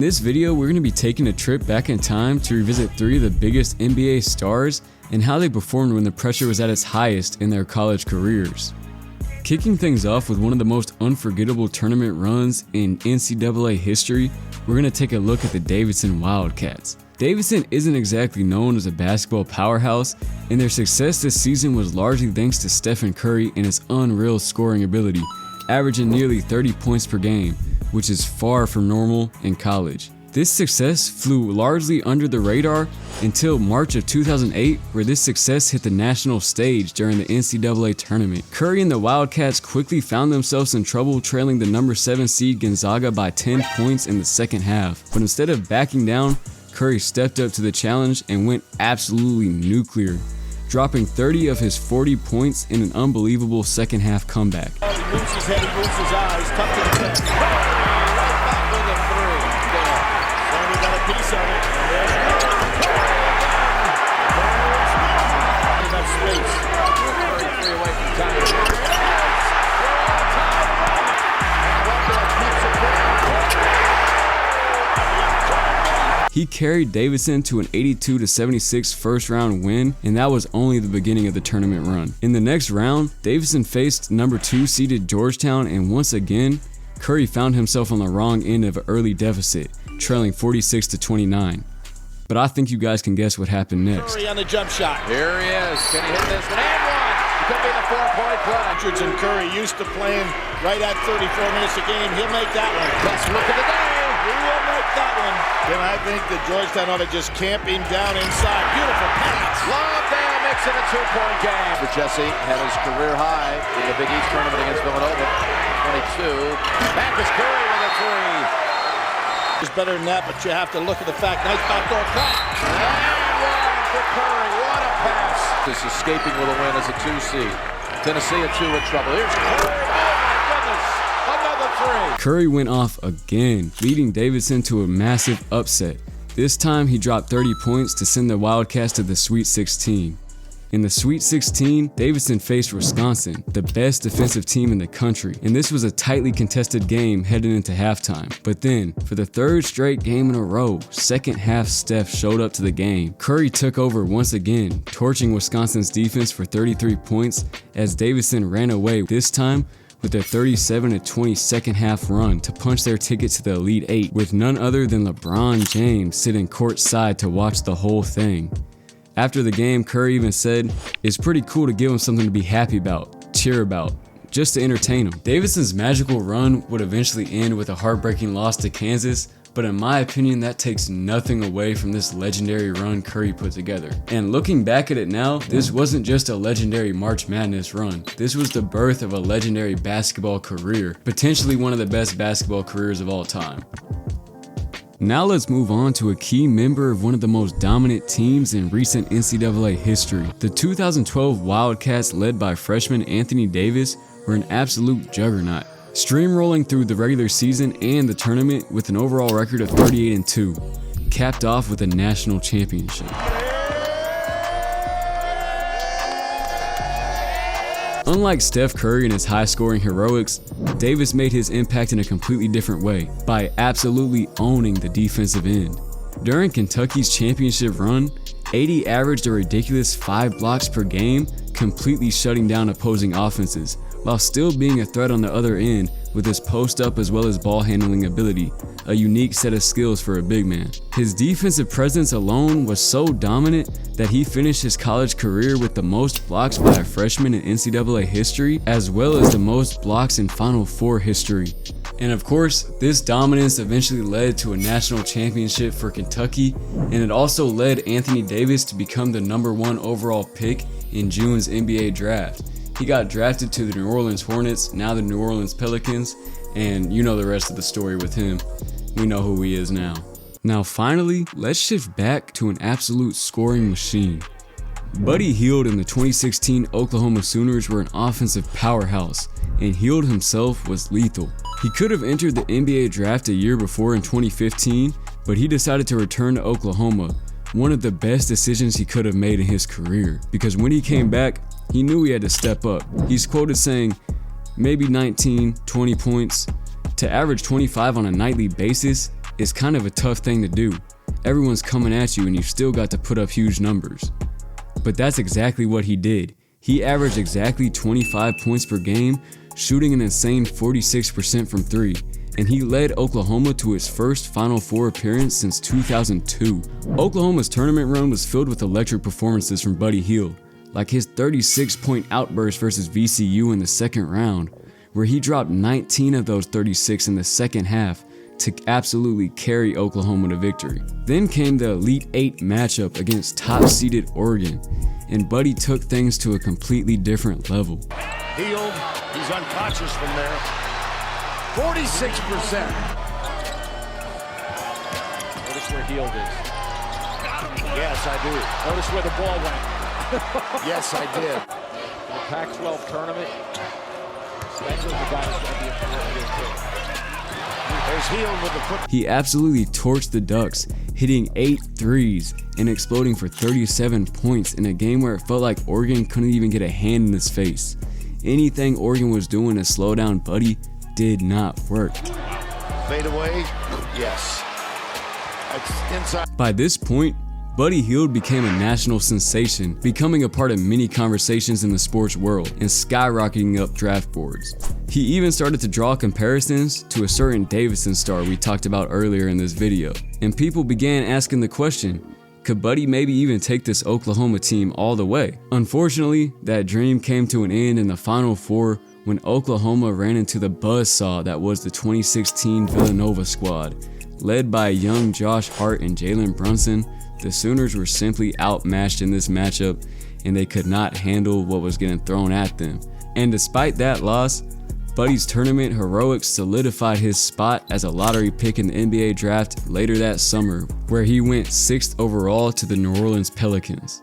In this video, we're going to be taking a trip back in time to revisit 3 of the biggest NBA stars and how they performed when the pressure was at its highest in their college careers. Kicking things off with one of the most unforgettable tournament runs in NCAA history, we're going to take a look at the Davidson Wildcats. Davidson isn't exactly known as a basketball powerhouse, and their success this season was largely thanks to Stephen Curry and his unreal scoring ability, averaging nearly 30 points per game, which is far from normal in college. This success flew largely under the radar until March of 2008, where this success hit the national stage during the NCAA tournament. Curry and the Wildcats quickly found themselves in trouble, trailing the number 7 seed Gonzaga by 10 points in the second half. But instead of backing down, Curry stepped up to the challenge and went absolutely nuclear, dropping 30 of his 40 points in an unbelievable second half comeback. He moves his head, he moves his eyes, tucked in the middle. Right back with a three. There. Sammy got a piece of it. And there's enough space. Curry 3 away from time. He carried Davidson to an 82-76 first round win, and that was only the beginning of the tournament run. In the next round, Davidson faced number 2 seeded Georgetown, and once again, Curry found himself on the wrong end of an early deficit, trailing 46-29. But I think you guys can guess what happened next. Curry on the jump shot. Here he is. Can he hit this one? And one! It could be the 4-point play. Richards and Curry used to playing right at 34 minutes a game. He'll make that one. Best look of the day. He will make that one. Then I think that Georgetown ought to just camp him down inside. Beautiful pass. Lovedale makes it a 2-point game. For Jesse had his career high in the Big East tournament against Villanova. 22. Back is Curry with a 3. It's better than that, but you have to look at the fact. Nice backdoor cut. And one for Curry. What a pass. This escaping with a win as a 2 seed. Tennessee a 2 in trouble. Here's Curry. Oh my goodness. Another 3. Curry went off again, leading Davidson to a massive upset. This time he dropped 30 points to send the Wildcats to the Sweet 16. In the Sweet 16, Davidson faced Wisconsin, the best defensive team in the country, and this was a tightly contested game heading into halftime. But then, for the 3rd straight game in a row, second half Steph showed up to the game. Curry took over once again, torching Wisconsin's defense for 33 points as Davidson ran away, this time with a 37-20 second half run to punch their ticket to the Elite 8, with none other than LeBron James sitting courtside to watch the whole thing. After the game, Curry even said, "It's pretty cool to give him something to be happy about, cheer about, just to entertain him." Davidson's magical run would eventually end with a heartbreaking loss to Kansas, but in my opinion, that takes nothing away from this legendary run Curry put together. And looking back at it now, this wasn't just a legendary March Madness run. This was the birth of a legendary basketball career, potentially one of the best basketball careers of all time. Now let's move on to a key member of one of the most dominant teams in recent NCAA history. The 2012 Wildcats, led by freshman Anthony Davis, were an absolute juggernaut, steamrolling through the regular season and the tournament with an overall record of 38-2, capped off with a national championship. Unlike Steph Curry and his high-scoring heroics, Davis made his impact in a completely different way, by absolutely owning the defensive end. During Kentucky's championship run, AD averaged a ridiculous 5 blocks per game, completely shutting down opposing offenses, while still being a threat on the other end with his post-up as well as ball-handling ability, a unique set of skills for a big man. His defensive presence alone was so dominant that he finished his college career with the most blocks by a freshman in NCAA history, as well as the most blocks in Final Four history. And of course, this dominance eventually led to a national championship for Kentucky, and it also led Anthony Davis to become the number 1 overall pick in June's NBA draft. He got drafted to the New Orleans Hornets, now the New Orleans Pelicans, and you know the rest of the story with him. We know who he is now. Now finally, let's shift back to an absolute scoring machine. Buddy Hield and the 2016 Oklahoma Sooners were an offensive powerhouse, and Hield himself was lethal. He could have entered the NBA draft a year before in 2015, but he decided to return to Oklahoma, one of the best decisions he could have made in his career, because when he came back, he knew he had to step up. He's quoted saying, maybe 19, 20 points. To average 25 on a nightly basis is kind of a tough thing to do. Everyone's coming at you and you still got to put up huge numbers. But that's exactly what he did. He averaged exactly 25 points per game, shooting an insane 46% from 3, and he led Oklahoma to its first Final Four appearance since 2002. Oklahoma's tournament run was filled with electric performances from Buddy Hield, like his 36-point outburst versus VCU in the second round, where he dropped 19 of those 36 in the second half to absolutely carry Oklahoma to victory. Then came the Elite 8 matchup against top-seeded Oregon, and Buddy took things to a completely different level. Hield, he's unconscious from there. 46%. Notice where Hield is. Yes, I do. Notice where the ball went. Yes, I did. In the Pac-12 tournament, Spencer's the guy that's going to be important here too. There's Hield with the foot. He absolutely torched the Ducks, hitting 8 threes and exploding for 37 points in a game where it felt like Oregon couldn't even get a hand in his face. Anything Oregon was doing to slow down Buddy did not work. Fade away. Yes. It's inside. By this point, Buddy Hield became a national sensation, becoming a part of many conversations in the sports world and skyrocketing up draft boards. He even started to draw comparisons to a certain Davidson star we talked about earlier in this video, and people began asking the question, could Buddy maybe even take this Oklahoma team all the way? Unfortunately, that dream came to an end in the Final Four when Oklahoma ran into the buzzsaw that was the 2016 Villanova squad. Led by young Josh Hart and Jalen Brunson, the Sooners were simply outmatched in this matchup, and they could not handle what was getting thrown at them. And despite that loss, Buddy's tournament heroics solidified his spot as a lottery pick in the NBA draft later that summer, where he went 6th overall to the New Orleans Pelicans.